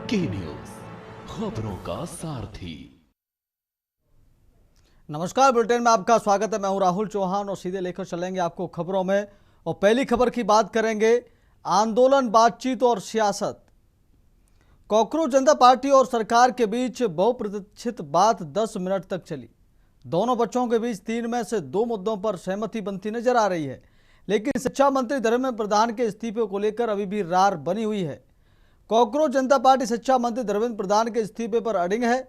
की न्यूज, खबरों का सारथी। नमस्कार, बुलेटिन में आपका स्वागत है। मैं हूं राहुल चौहान और सीधे लेकर चलेंगे आपको खबरों में। और पहली खबर की बात करेंगे, आंदोलन, बातचीत और सियासत। कॉकरोच जनता पार्टी और सरकार के बीच बहुप्रतीक्षित बात 10 मिनट तक चली। दोनों बच्चों के बीच 3 में से 2 मुद्दों पर सहमति बनती नजर आ रही है, लेकिन शिक्षा मंत्री धर्मेंद्र प्रधान के इस्तीफे को लेकर अभी भी रार बनी हुई है। कॉकरोच जनता पार्टी शिक्षा मंत्री धर्मेंद्र प्रधान के इस्तीफे पर अड़िग है,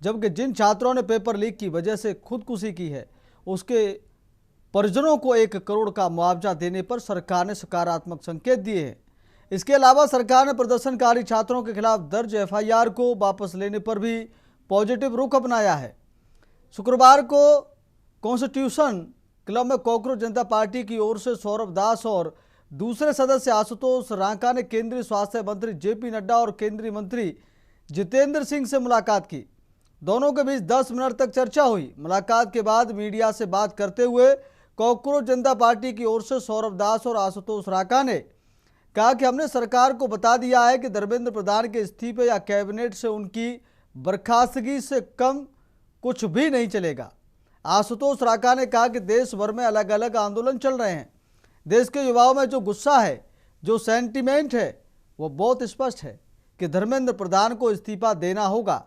जबकि जिन छात्रों ने पेपर लीक की वजह से खुदकुशी की है, उसके परिजनों को 1 करोड़ का मुआवजा देने पर सरकार ने सकारात्मक संकेत दिए हैं। इसके अलावा सरकार ने प्रदर्शनकारी छात्रों के खिलाफ दर्ज एफआईआर को वापस लेने पर भी पॉजिटिव रुख अपनाया है। शुक्रवार को कॉन्स्टिट्यूशन क्लब में कॉकरोच जनता पार्टी की ओर से सौरभ दास और दूसरे सदस्य आशुतोष रांका ने केंद्रीय स्वास्थ्य मंत्री जेपी नड्डा और केंद्रीय मंत्री जितेंद्र सिंह से मुलाकात की। दोनों के बीच 10 मिनट तक चर्चा हुई। मुलाकात के बाद मीडिया से बात करते हुए कॉकरोच जनता पार्टी की ओर से सौरभ दास और आशुतोष रांका ने कहा कि हमने सरकार को बता दिया है कि धर्मेंद्र प्रधान के इस्तीफे या कैबिनेट से उनकी बर्खास्तगी से कम कुछ भी नहीं चलेगा। आशुतोष रांका ने कहा कि देश भर में अलग अलग आंदोलन चल रहे हैं। देश के युवाओं में जो गुस्सा है, जो सेंटीमेंट है, वो बहुत स्पष्ट है कि धर्मेंद्र प्रधान को इस्तीफा देना होगा।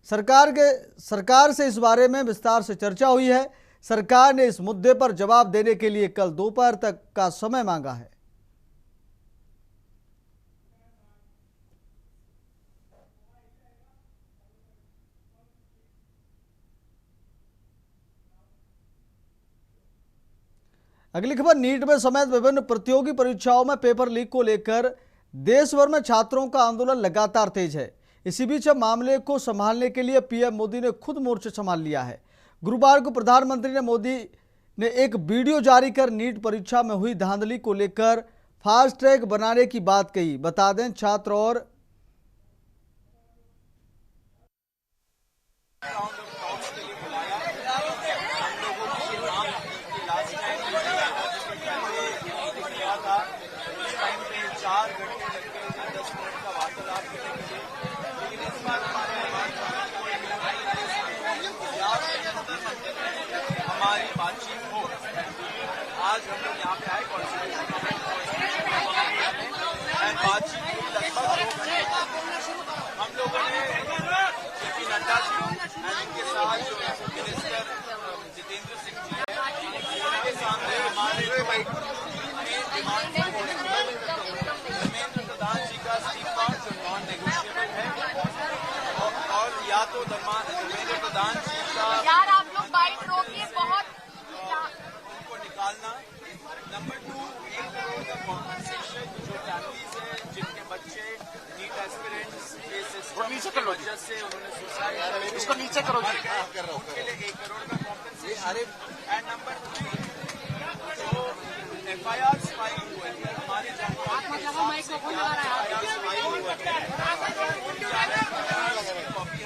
सरकार से इस बारे में विस्तार से चर्चा हुई है। सरकार ने इस मुद्दे पर जवाब देने के लिए कल दोपहर तक का समय मांगा है। अगली खबर, नीट में समेत विभिन्न प्रतियोगी परीक्षाओं में पेपर लीक को लेकर देश भर में छात्रों का आंदोलन लगातार तेज है। इसी बीच मामले को संभालने के लिए पीएम मोदी ने खुद मोर्चा संभाल लिया है। गुरुवार को प्रधानमंत्री मोदी ने एक वीडियो जारी कर नीट परीक्षा में हुई धांधली को लेकर फास्ट ट्रैक बनाने की बात कही। बता दें, छात्र और हमारी बातचीत हो। आज हम लोग यहाँ पे आए बातचीत हम लोगों ने जेपी नड्डा जी इनके साथ जो मिनिस्टर जितेंद्र सिंह जी हैं, उनके सामने हमारे धर्मेंद्र प्रधान जी का इस्तीफा जो नॉन नेगोशिएबल है, और या तो धर्मेंद्र प्रधान जी का उनको निकालना। नंबर 2, 1 करोड़ का कॉम्पनसेशन जो फैमिलीज है जिनके बच्चे नीट एस्पिरेंट्स के सिस्टम की वजह से उन्होंने सुसाइड, इसको नीचे करो जी, उनके लिए 1 करोड़ का कॉम्पनसेशन। एंड नंबर 3, जो एफआईआर फाइल हुए हैं हमारे कॉपी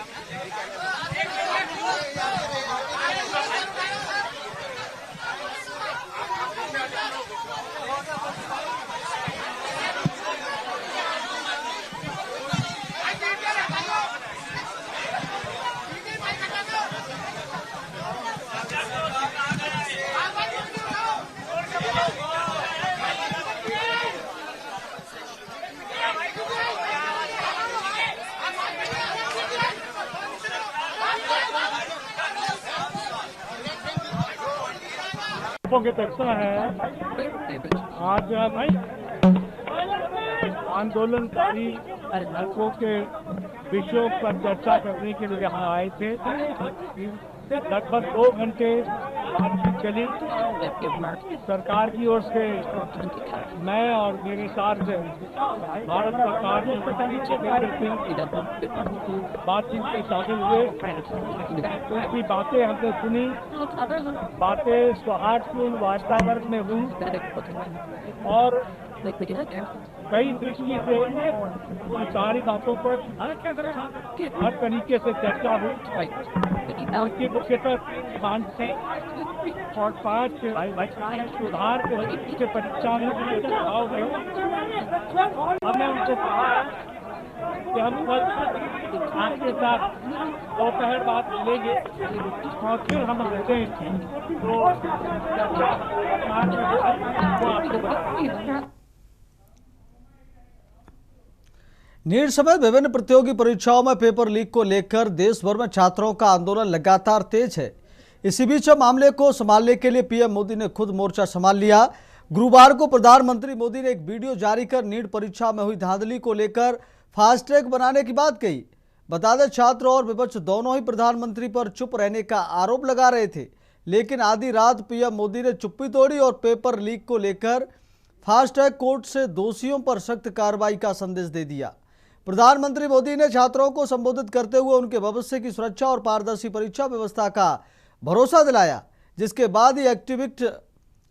हम के तत्व है। आज आंदोलनकारी हकों के विषयों पर चर्चा करने के लिए यहाँ आए थे। लगभग 2 घंटे बातचीत चली। सरकार की ओर से मैं और मेरे साथ भारत सरकार बातचीत में शामिल हुए। उनकी बातें हमने सुनी। बातें सौहार्दपूर्ण वातावरण में हुई और कई दृष्टि से सारी बातों पर हर तरीके से चर्चा हुई। उनकी मुख्यतः 5 और 5 सुधार के परीक्षा में सुझाव गए। हमने उनसे कहा कि हम कल आपके साथ दोपहर बाद मिलेंगे और फिर हम आते हैं तो आपको बताएंगे। नीट समेत विभिन्न प्रतियोगी परीक्षाओं में पेपर लीक को लेकर देश भर में छात्रों का आंदोलन लगातार तेज है। इसी बीच मामले को संभालने के लिए पीएम मोदी ने खुद मोर्चा संभाल लिया। गुरुवार को प्रधानमंत्री मोदी ने एक वीडियो जारी कर नीट परीक्षा में हुई धांधली को लेकर फास्ट ट्रैक बनाने की बात कही। बता दें, छात्र और विपक्ष दोनों ही प्रधानमंत्री पर चुप रहने का आरोप लगा रहे थे, लेकिन आधी रात पीएम मोदी ने चुप्पी तोड़ी और पेपर लीक को लेकर फास्ट ट्रैक कोर्ट से दोषियों पर सख्त कार्रवाई का संदेश दे दिया। प्रधानमंत्री मोदी ने छात्रों को संबोधित करते हुए उनके भविष्य की सुरक्षा और पारदर्शी परीक्षा व्यवस्था का भरोसा दिलाया, जिसके बाद ही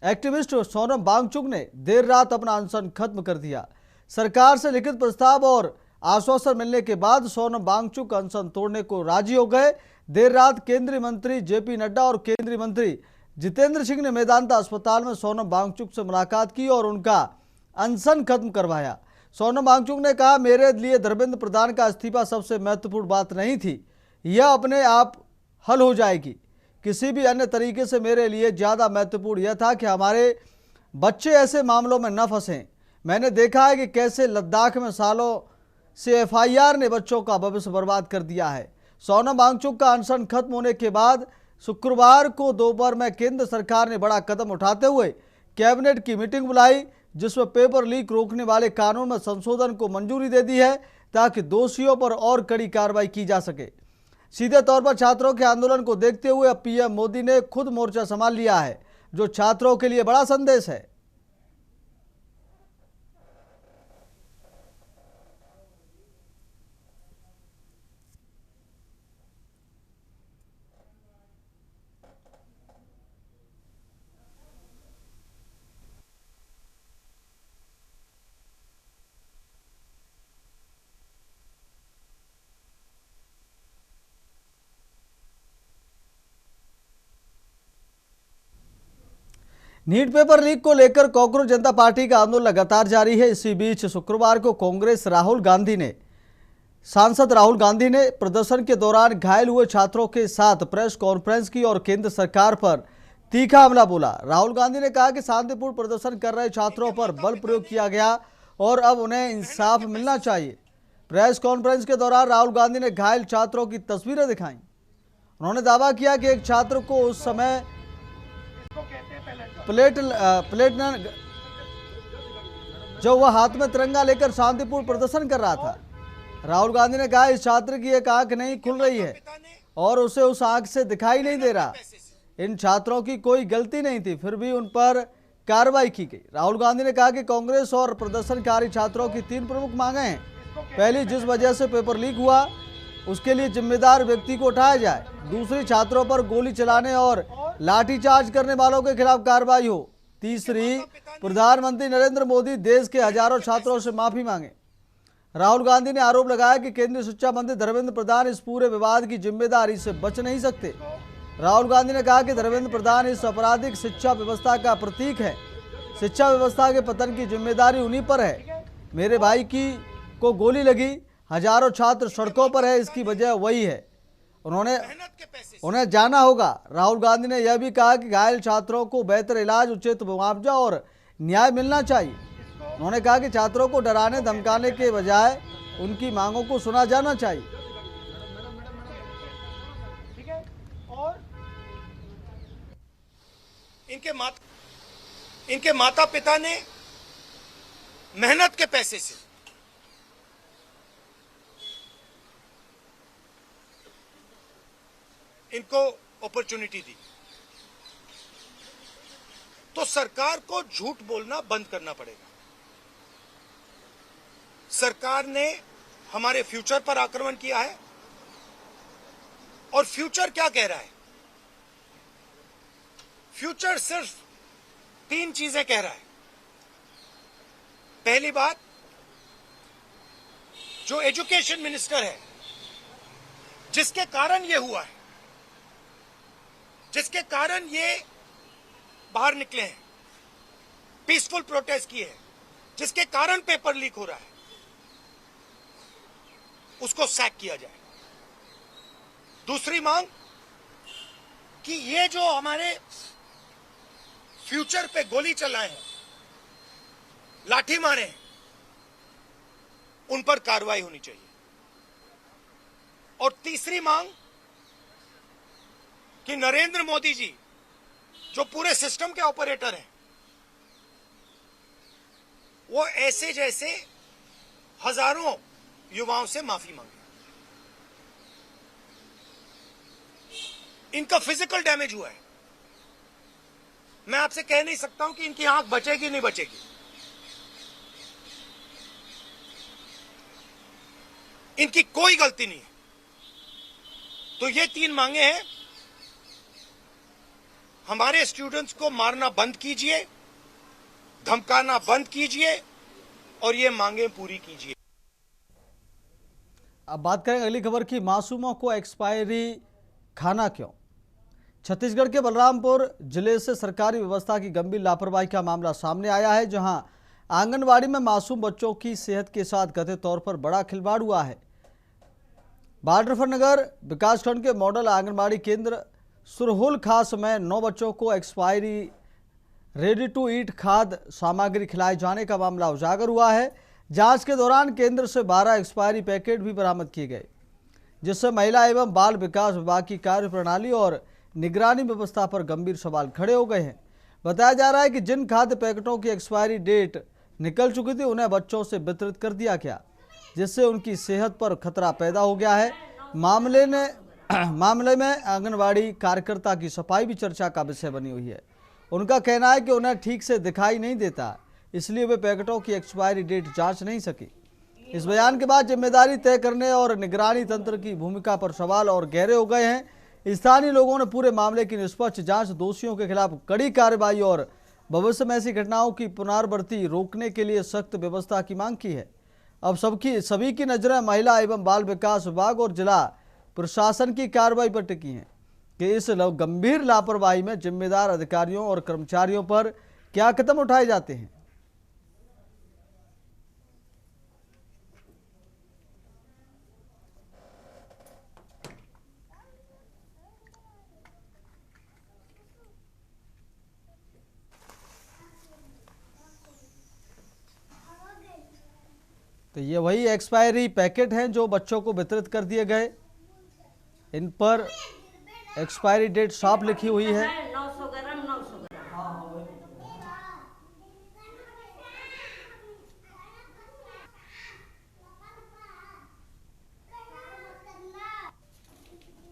एक्टिविस्ट सोनम वांगचुक ने देर रात अपना अनशन खत्म कर दिया। सरकार से लिखित प्रस्ताव और आश्वासन मिलने के बाद सोनम वांगचुक अनशन तोड़ने को राजी हो गए। देर रात केंद्रीय मंत्री जेपी नड्डा और केंद्रीय मंत्री जितेंद्र सिंह ने मेदांता अस्पताल में सोनम वांगचुक से मुलाकात की और उनका अनशन खत्म करवाया। सोनम वांगचुक ने कहा, मेरे लिए धर्मेंद्र प्रधान का इस्तीफा सबसे महत्वपूर्ण बात नहीं थी, यह अपने आप हल हो जाएगी। किसी भी अन्य तरीके से मेरे लिए ज़्यादा महत्वपूर्ण यह था कि हमारे बच्चे ऐसे मामलों में न फंसें। मैंने देखा है कि कैसे लद्दाख में सालों से एफआईआर ने बच्चों का भविष्य बर्बाद कर दिया है। सोनम वांगचुक का अनशन खत्म होने के बाद शुक्रवार को दोपहर में केंद्र सरकार ने बड़ा कदम उठाते हुए कैबिनेट की मीटिंग बुलाई, जिसमें पेपर लीक रोकने वाले कानून में संशोधन को मंजूरी दे दी है ताकि दोषियों पर और कड़ी कार्रवाई की जा सके। सीधे तौर पर छात्रों के आंदोलन को देखते हुए अब पीएम मोदी ने खुद मोर्चा संभाल लिया है, जो छात्रों के लिए बड़ा संदेश है। नीट पेपर लीक को लेकर कांग्रेस जनता पार्टी का आंदोलन लगातार जारी है। इसी बीच शुक्रवार को सांसद राहुल गांधी ने प्रदर्शन के दौरान घायल हुए छात्रों के साथ प्रेस कॉन्फ्रेंस की और केंद्र सरकार पर तीखा हमला बोला। राहुल गांधी ने कहा कि शांतिपूर्ण प्रदर्शन कर रहे छात्रों पर बल प्रयोग किया गया और अब उन्हें इंसाफ मिलना चाहिए। प्रेस कॉन्फ्रेंस के दौरान राहुल गांधी ने घायल छात्रों की तस्वीरें दिखाई। उन्होंने दावा किया कि एक छात्र को उस समय जब वह हाथ में तिरंगा लेकर शांतिपूर्ण प्रदर्शन कर रहा था। राहुल गांधी ने कहा, इस छात्र की एक आंख नहीं खुल रही है और उसे उस आंख से दिखाई नहीं दे रहा। इन छात्रों की कोई गलती नहीं थी, फिर भी उन पर कार्रवाई की गई। राहुल गांधी ने कहा कि कांग्रेस और प्रदर्शनकारी छात्रों की 3 प्रमुख मांगे हैं। पहली, जिस वजह से पेपर लीक हुआ उसके लिए जिम्मेदार व्यक्ति को उठाया जाए। दूसरी, छात्रों पर गोली चलाने और लाठीचार्ज करने वालों के खिलाफ कार्रवाई हो। तीसरी, प्रधानमंत्री नरेंद्र मोदी देश के हजारों छात्रों से माफी मांगे। राहुल गांधी ने आरोप लगाया कि केंद्रीय शिक्षा मंत्री धर्मेंद्र प्रधान इस पूरे विवाद की जिम्मेदारी से बच नहीं सकते। राहुल गांधी ने कहा कि धर्मेंद्र प्रधान इस आपराधिक शिक्षा व्यवस्था का प्रतीक है। शिक्षा व्यवस्था के पतन की जिम्मेदारी उन्हीं पर है। मेरे भाई को गोली लगी, हजारों छात्र सड़कों पर है, इसकी वजह वही है। उन्हें जाना होगा। राहुल गांधी ने यह भी कहा कि घायल छात्रों को बेहतर इलाज, उचित मुआवजा और न्याय मिलना चाहिए। उन्होंने कहा कि छात्रों को डराने धमकाने के बजाय उनकी मांगों को सुना जाना चाहिए। ठीक है, और इनके माता पिता ने मेहनत के पैसे से इनको अपॉर्चुनिटी दी, तो सरकार को झूठ बोलना बंद करना पड़ेगा। सरकार ने हमारे फ्यूचर पर आक्रमण किया है और फ्यूचर क्या कह रहा है? फ्यूचर सिर्फ 3 चीजें कह रहा है। पहली बात, जो एजुकेशन मिनिस्टर है, जिसके कारण यह हुआ है, जिसके कारण ये बाहर निकले हैं, पीसफुल प्रोटेस्ट किए हैं, जिसके कारण पेपर लीक हो रहा है, उसको सैक किया जाए। दूसरी मांग कि ये जो हमारे फ्यूचर पे गोली चलाए हैं, लाठी मारे हैं, उन पर कार्रवाई होनी चाहिए। और तीसरी मांग कि नरेंद्र मोदी जी जो पूरे सिस्टम के ऑपरेटर हैं, वो ऐसे जैसे हजारों युवाओं से माफी मांगे। इनका फिजिकल डैमेज हुआ है। मैं आपसे कह नहीं सकता हूं कि इनकी आंख बचेगी नहीं बचेगी। इनकी कोई गलती नहीं है। तो ये 3 मांगे हैं। हमारे स्टूडेंट्स को मारना बंद कीजिए, धमकाना बंद कीजिए और ये मांगे पूरी कीजिए। अब बात करें अगली खबर की। मासूमों को एक्सपायरी खाना क्यों? छत्तीसगढ़ के बलरामपुर जिले से सरकारी व्यवस्था की गंभीर लापरवाही का मामला सामने आया है, जहां आंगनवाड़ी में मासूम बच्चों की सेहत के साथ कथित तौर पर बड़ा खिलवाड़ हुआ है। बाडरफर विकासखंड के मॉडल आंगनबाड़ी केंद्र सुरहुल खास में 9 बच्चों को एक्सपायरी रेडी टू ईट खाद्य सामग्री खिलाए जाने का मामला उजागर हुआ है। जांच के दौरान केंद्र से 12 एक्सपायरी पैकेट भी बरामद किए गए, जिससे महिला एवं बाल विकास विभाग की कार्यप्रणाली और निगरानी व्यवस्था पर गंभीर सवाल खड़े हो गए हैं। बताया जा रहा है कि जिन खाद्य पैकेटों की एक्सपायरी डेट निकल चुकी थी, उन्हें बच्चों से वितरित कर दिया गया, जिससे उनकी सेहत पर खतरा पैदा हो गया है। मामले में आंगनवाड़ी कार्यकर्ता की सफाई भी चर्चा का विषय बनी हुई है। उनका कहना है कि उन्हें ठीक से दिखाई नहीं देता, इसलिए वे पैकेटों की एक्सपायरी डेट जांच नहीं सकी। इस बयान के बाद जिम्मेदारी तय करने और निगरानी तंत्र की भूमिका पर सवाल और गहरे हो गए हैं। स्थानीय लोगों ने पूरे मामले की निष्पक्ष जांच, दोषियों के खिलाफ कड़ी कार्रवाई और भविष्य में ऐसी घटनाओं की पुनरावृत्ति रोकने के लिए सख्त व्यवस्था की मांग की है। अब सभी की नजरें महिला एवं बाल विकास विभाग और जिला प्रशासन की कार्रवाई पर टिकी हैं कि इस गंभीर लापरवाही में जिम्मेदार अधिकारियों और कर्मचारियों पर क्या कदम उठाए जाते हैं। तो ये वही एक्सपायरी पैकेट हैं जो बच्चों को वितरित कर दिए गए। इन पर एक्सपायरी डेट साफ लिखी हुई है। 900 ग्राम 900 ग्राम।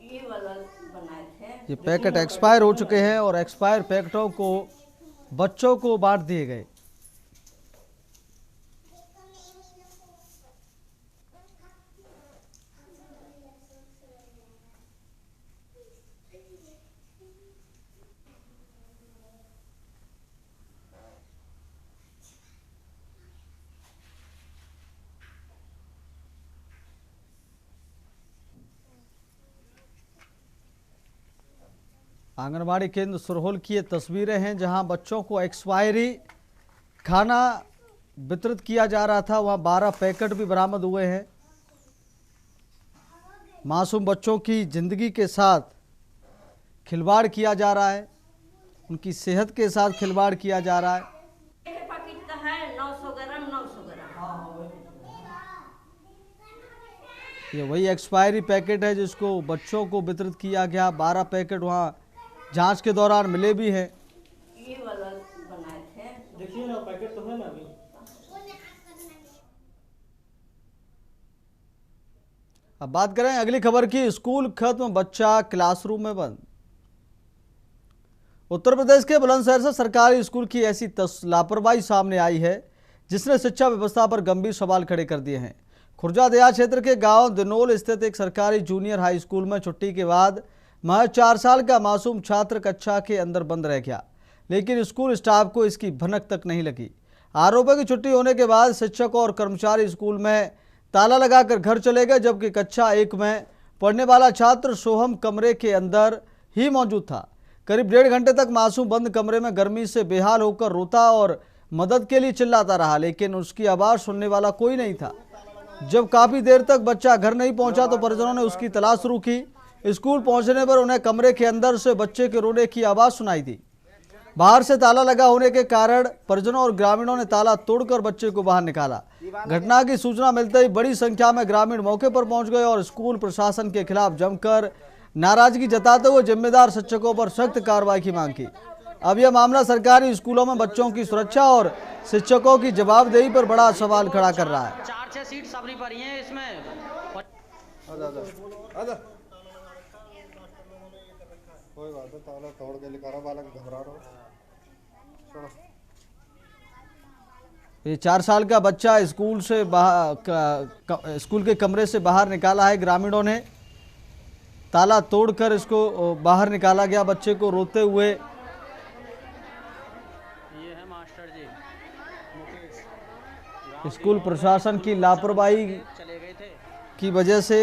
ये वाला बनाए थे। ये पैकेट एक्सपायर हो चुके हैं और एक्सपायर पैकेटों को बच्चों को बांट दिए गए। आंगनबाड़ी केंद्र सुरहुल की ये तस्वीरें हैं, जहां बच्चों को एक्सपायरी खाना वितरित किया जा रहा था। वहां 12 पैकेट भी बरामद हुए हैं। मासूम बच्चों की जिंदगी के साथ खिलवाड़ किया जा रहा है, उनकी सेहत के साथ खिलवाड़ किया जा रहा है। एक पैकेट का है 900 ग्राम 900 ग्राम। ये वही एक्सपायरी पैकेट है जिसको बच्चों को वितरित किया गया। 12 पैकेट वहाँ जांच के दौरान मिले भी हैं। ये वाला बनाए थे। देखिए ना, पैकेट तो है ना अभी। अब बात करें अगली खबर की। स्कूल खत्म, बच्चा क्लासरूम में बंद। उत्तर प्रदेश के बुलंदशहर से सरकारी स्कूल की ऐसी लापरवाही सामने आई है जिसने शिक्षा व्यवस्था पर गंभीर सवाल खड़े कर दिए हैं। खुर्जा देहात क्षेत्र के गांव दिनोल स्थित एक सरकारी जूनियर हाई स्कूल में छुट्टी के बाद महज 4 साल का मासूम छात्र कक्षा के अंदर बंद रह गया, लेकिन स्कूल स्टाफ को इसकी भनक तक नहीं लगी। आरोप है कि छुट्टी होने के बाद शिक्षक और कर्मचारी स्कूल में ताला लगाकर घर चले गए, जबकि कक्षा 1 में पढ़ने वाला छात्र सोहम कमरे के अंदर ही मौजूद था। करीब 1.5 घंटे तक मासूम बंद कमरे में गर्मी से बेहाल होकर रोता और मदद के लिए चिल्लाता रहा, लेकिन उसकी आवाज़ सुनने वाला कोई नहीं था। जब काफी देर तक बच्चा घर नहीं पहुंचा तो परिजनों ने उसकी तलाश शुरू की। स्कूल पहुंचने पर उन्हें कमरे के अंदर से बच्चे के रोने की आवाज सुनाई दी। बाहर से ताला लगा होने के कारण परिजनों और ग्रामीणों ने ताला तोड़कर बच्चे को बाहर निकाला। घटना की सूचना मिलते ही बड़ी संख्या में ग्रामीण मौके पर पहुंच गए और स्कूल प्रशासन के खिलाफ जमकर नाराजगी जताते हुए जिम्मेदार शिक्षकों पर सख्त कार्रवाई की मांग की। अब यह मामला सरकारी स्कूलों में बच्चों की सुरक्षा और शिक्षकों की जवाबदेही पर बड़ा सवाल खड़ा कर रहा है। 4-6 सीट सबरी पड़ी हैं इसमें। कोई बात नहीं, ताला तोड़ के लेकर आओ, बालक घबरा रहा हो। ये 4 साल का बच्चा स्कूल से स्कूल के कमरे से बाहर निकाला है। ग्रामीणों ने ताला तोड़कर इसको बाहर निकाला गया बच्चे को रोते हुए। ये है मास्टर जी स्कूल प्रशासन की लापरवाही चले गए थे की वजह से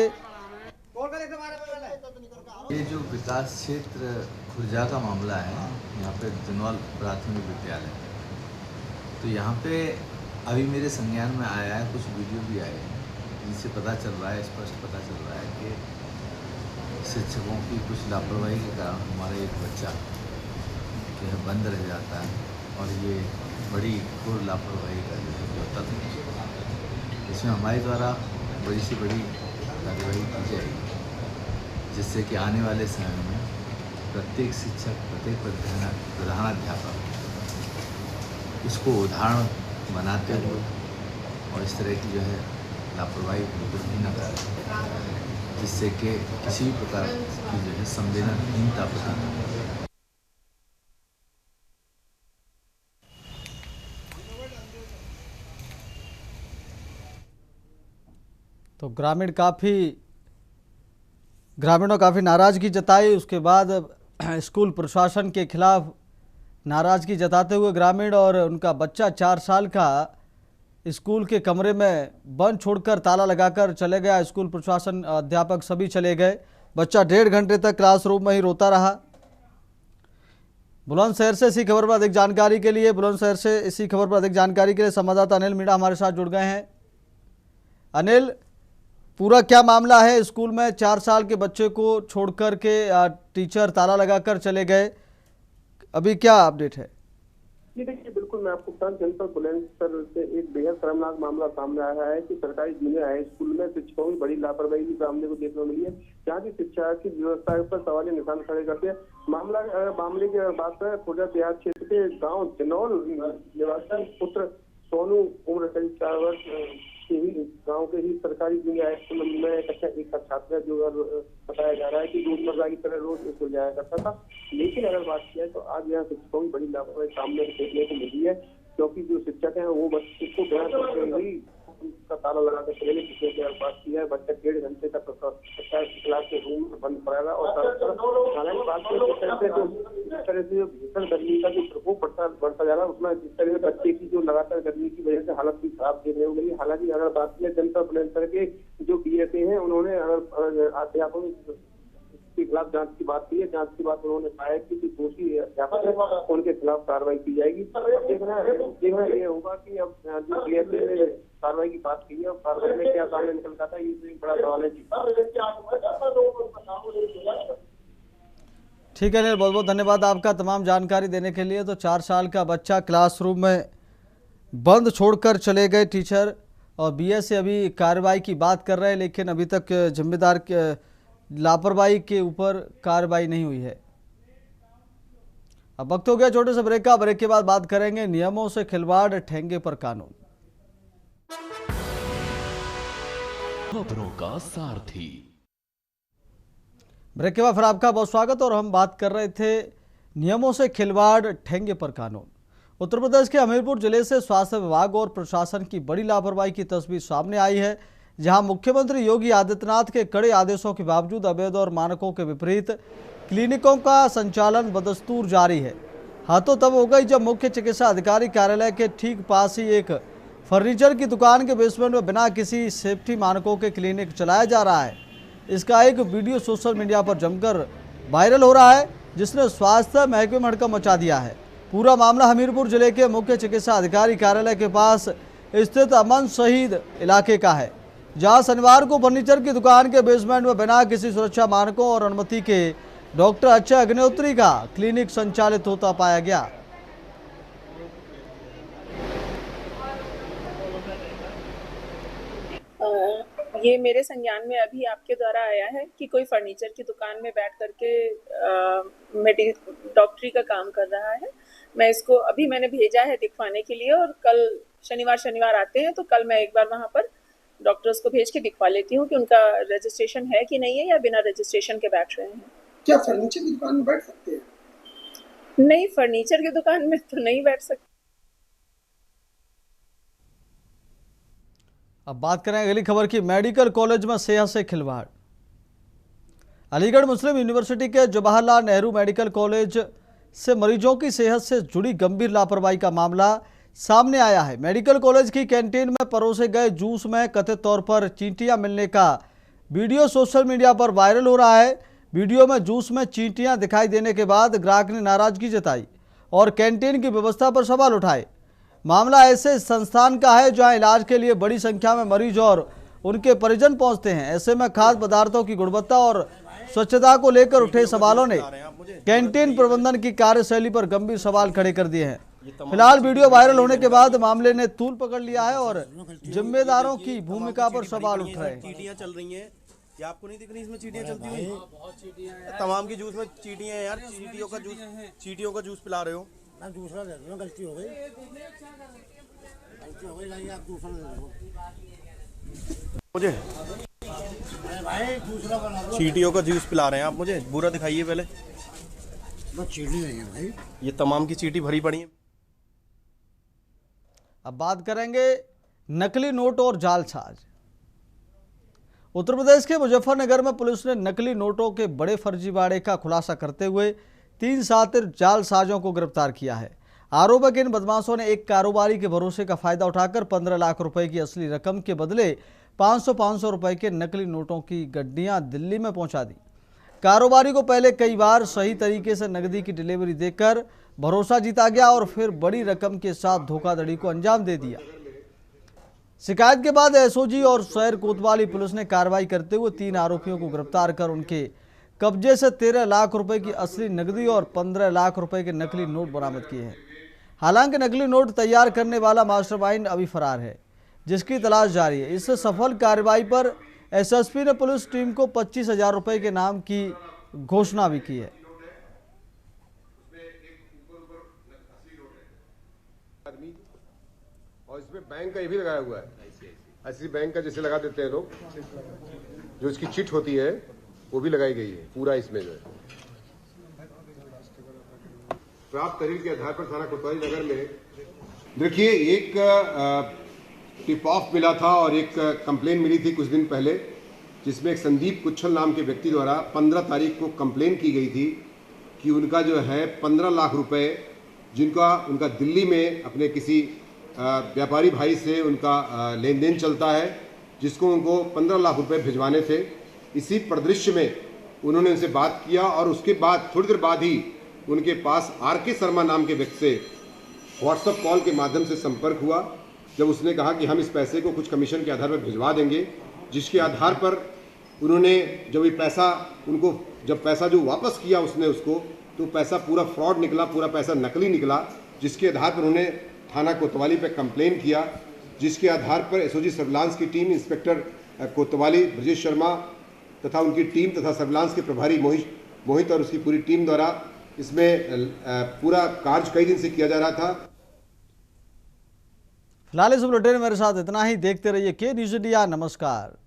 ये जो विकास क्षेत्र खुर्जा का मामला है, यहाँ पे जनौल प्राथमिक विद्यालय, तो यहाँ पे अभी मेरे संज्ञान में आया है, कुछ वीडियो भी आए हैं जिनसे पता चल रहा है, स्पष्ट पता चल रहा है कि शिक्षकों की कुछ लापरवाही के कारण हमारा एक बच्चा जो है बंद रह जाता है और ये बड़ी घोर लापरवाही का जो तत्व है, इसमें हमारे द्वारा बड़ी से बड़ी कार्यवाही की जाएगी, जिससे कि आने वाले समय में प्रत्येक शिक्षक, प्रत्येक प्रधानाध्यापक इसको उदाहरण बनाते हुए और इस तरह की जो है लापरवाही बिल्कुल भी न करें, जिससे कि किसी भी प्रकार की जो है संवेदनहीनता पैदा न हो। तो ग्रामीणों काफ़ी नाराज़गी जताई। उसके बाद स्कूल प्रशासन के खिलाफ नाराज़गी जताते हुए ग्रामीण और उनका बच्चा 4 साल का स्कूल के कमरे में बंद छोड़कर ताला लगाकर चले गया। स्कूल प्रशासन, अध्यापक सभी चले गए। बच्चा 1.5 घंटे तक क्लासरूम में ही रोता रहा। बुलंदशहर से इसी खबर पर अधिक जानकारी के लिए संवाददाता अनिल मीणा हमारे साथ जुड़ गए हैं। अनिल, पूरा क्या मामला है? स्कूल में 4 साल के बच्चे को छोड़कर के टीचर ताला लगाकर चले गए, अभी क्या अपडेट है? ये देखिए, बिल्कुल मैं आपको बता, जनपद बुलंदशहर से एक बेहद शर्मनाक मामला सामने आया है कि सरकारी जूनियर हाई स्कूल में शिक्षकों की बड़ी लापरवाही भी सामने को देखने को मिली है, जहाँ की शिक्षा की व्यवस्था पर सवालिया निशान खड़े करते हैं। मामले की बात है, खुर्जा देहात क्षेत्र के गाँव जनौल निवासी पुत्र सोनू, उम्र करीब 4 वर्ष के ही गाँव के ही सरकारी जूनियर हाई स्कूल में एक छात्र है, जो बताया जा रहा है कि रोजमर्रा की तरह रोज स्कूल जाया करता था। लेकिन अगर बात किया तो आज यहाँ शिक्षकों की बड़ी लापरवाही सामने देखने को मिली है, क्योंकि जो शिक्षक है वो बच्चे को बिना ही का ताला लगा कर चले गए। पिछले बात किया है, बच्चा 1.5 घंटे तक क्लास के रूम में बंद पड़ा रहा और हालांकि बात की जिस तरह से जो भीषण गर्मी का जो प्रकोप बढ़ता जा रहा है, उसमें जिस तरह से बच्चे की जो लगातार गर्मी की वजह से हालत भी खराब देखने को मिली। हालांकि अगर बात की जनपद बुलंदशहर के जो बीएसए हैं, उन्होंने अध्यापकों के खिलाफ जांच की बात की है। जांच के बाद उन्होंने पाया कि जो दोषी अध्यापक है उनके खिलाफ कार्रवाई की जाएगी। देखना ये होगा कि अब जो बीएसए ने कार्रवाई की बात की है और कार्रवाई में क्या सामने निकलता था, ये तो एक बड़ा सवाल है। ठीक है अनिल, बहुत बहुत धन्यवाद आपका तमाम जानकारी देने के लिए। तो 4 साल का बच्चा क्लासरूम में बंद छोड़कर चले गए टीचर, और बीएसए अभी कार्रवाई की बात कर रहे हैं, लेकिन अभी तक जिम्मेदार लापरवाही के ऊपर कार्रवाई नहीं हुई है। अब वक्त हो गया छोटे से ब्रेक का। ब्रेक के बाद बात करेंगे नियमों से खिलवाड़, ठेंगे पर कानून। खबरों का सारथी। ब्रेक के बाद फिर आपका बहुत स्वागत। और हम बात कर रहे थे नियमों से खिलवाड़, ठेंगे पर कानून। उत्तर प्रदेश के हमीरपुर जिले से स्वास्थ्य विभाग और प्रशासन की बड़ी लापरवाही की तस्वीर सामने आई है, जहां मुख्यमंत्री योगी आदित्यनाथ के कड़े आदेशों के बावजूद अवैध और मानकों के विपरीत क्लिनिकों का संचालन बदस्तूर जारी है। हाथों तब हो गई जब मुख्य चिकित्सा अधिकारी कार्यालय के ठीक पास ही एक फर्नीचर की दुकान के बेसमेंट में बिना किसी सेफ्टी मानकों के क्लिनिक चलाया जा रहा है। इसका एक वीडियो सोशल मीडिया पर जमकर वायरल हो रहा है, जिसने स्वास्थ्य महकमे में हड़कंप मचा दिया है। पूरा मामला हमीरपुर जिले के मुख्य चिकित्सा अधिकारी कार्यालय के पास स्थित अमन शहीद इलाके का है। जहां शनिवार को फर्नीचर की दुकान के बेसमेंट में बिना किसी सुरक्षा मानकों और अनुमति के डॉक्टर अक्षय अग्निहोत्री का क्लिनिक संचालित होता पाया गया। ये मेरे संज्ञान में अभी आपके द्वारा आया है कि कोई फर्नीचर की दुकान में बैठ करके डॉक्टरी का काम कर रहा है। मैं इसको अभी मैंने भेजा है दिखवाने के लिए, और कल शनिवार आते हैं तो कल मैं एक बार वहां पर डॉक्टर्स को भेज के दिखवा लेती हूँ कि उनका रजिस्ट्रेशन है कि नहीं है, या बिना रजिस्ट्रेशन के बैठ रहे हैं। क्या फर्नीचर की दुकान में बैठ सकते हैं? नहीं, फर्नीचर की दुकान में तो नहीं बैठ सकते। अब बात करें अगली खबर की। मेडिकल कॉलेज में सेहत से खिलवाड़। अलीगढ़ मुस्लिम यूनिवर्सिटी के जवाहरलाल नेहरू मेडिकल कॉलेज से मरीजों की सेहत से जुड़ी गंभीर लापरवाही का मामला सामने आया है। मेडिकल कॉलेज की कैंटीन में परोसे गए जूस में कथित तौर पर चींटियां मिलने का वीडियो सोशल मीडिया पर वायरल हो रहा है। वीडियो में जूस में चींटियां दिखाई देने के बाद ग्राहक ने नाराजगी जताई और कैंटीन की व्यवस्था पर सवाल उठाए। मामला ऐसे संस्थान का है जहां इलाज के लिए बड़ी संख्या में मरीज और उनके परिजन पहुंचते हैं। ऐसे में खाद्य पदार्थों की गुणवत्ता और स्वच्छता को लेकर उठे सवालों ने कैंटीन प्रबंधन की कार्यशैली पर गंभीर सवाल खड़े कर दिए हैं। फिलहाल वीडियो वायरल होने के बाद मामले ने तूल पकड़ लिया है और जिम्मेदारों की भूमिका पर सवाल उठ रहे हैं। चींटियां चल रही हैं, क्या आपको नहीं दिख रही इसमें चींटियां चलती हुई? तमाम की जूस में चींटियां हैं यार, चींटियों का जूस पिला रहे हो। दूसरा दे दो, गलती हो गई नहीं, आप दूसरा दे दो मुझे। भाई दूसरा बना दो। चींटियों का जूस पिला रहे हैं आप मुझे, बुरा दिखाइए पहले। बस चींटी नहीं है भाई, ये तमाम की चींटी भरी पड़ी है। अब बात करेंगे नकली नोट और जालसाज। उत्तर प्रदेश के मुजफ्फरनगर में पुलिस ने नकली नोटों के बड़े फर्जीवाड़े का खुलासा करते हुए 3 शातिर जालसाजों को गिरफ्तार किया है। आरोप है कि इन बदमाशों ने एक कारोबारी के भरोसे का फायदा उठाकर 15 लाख रुपए की असली रकम के बदले 500 रुपए के नकली नोटों की गड्डियां दिल्ली में पहुंचा दी। कारोबारी को पहले कई बार सही तरीके से नकदी की डिलीवरी देकर भरोसा जीता गया और फिर बड़ी रकम के साथ धोखाधड़ी को अंजाम दे दिया। शिकायत के बाद एसओजी और शहर कोतवाली पुलिस ने कार्रवाई करते हुए 3 आरोपियों को गिरफ्तार कर उनके कब्जे से 13 लाख रुपए की असली नकदी और 15 लाख रुपए के नकली नोट बरामद किए हैं। हालांकि नकली नोट तैयार करने वाला मास्टरमाइंड अभी फरार है, जिसकी तलाश जारी है। इस सफल कार्रवाई पर एसएसपी ने पुलिस टीम को 25,000 रुपए के नाम की घोषणा भी की है। और इसमें बैंक का ये भी लगाया हुआ है, ऐसी बैंक का जैसे लगा देते हैं लोग, जो इसकी चिट होती है वो भी लगाई गई है पूरा इसमें जो है। प्राप्त तहरीर के आधार पर थाना कोतवाली नगर में देखिए एक टिप ऑफ मिला था और एक कंप्लेन मिली थी कुछ दिन पहले, जिसमें एक संदीप कुच्छल नाम के व्यक्ति द्वारा 15 तारीख को कंप्लेन की गई थी कि उनका जो है 15 लाख रुपए जिनका उनका दिल्ली में अपने किसी व्यापारी भाई से उनका लेन देन चलता है, जिसको उनको 15 लाख रुपए भिजवाने थे। इसी परिदृश्य में उन्होंने उनसे बात किया और उसके बाद थोड़ी देर बाद ही उनके पास आर.के. शर्मा नाम के व्यक्ति से व्हाट्सएप कॉल के माध्यम से संपर्क हुआ, जब उसने कहा कि हम इस पैसे को कुछ कमीशन के आधार पर भिजवा देंगे, जिसके आधार पर उन्होंने जब ये पैसा उनको जब पैसा जो वापस किया उसने उसको, तो पैसा पूरा फ्रॉड निकला, पूरा पैसा नकली निकला, जिसके आधार पर उन्होंने थाना कोतवाली पर कंप्लेन किया, जिसके आधार पर एसओजी सर्विलांस की टीम इंस्पेक्टर कोतवाली ब्रजेश शर्मा तथा उनकी टीम तथा सर्विलांस के प्रभारी मोहित और उसकी पूरी टीम द्वारा इसमें पूरा कार्य कई दिन से किया जा रहा था। फिलहाल इस बुलेटिन में मेरे साथ इतना ही। देखते रहिए के न्यूज़ इंडिया। नमस्कार।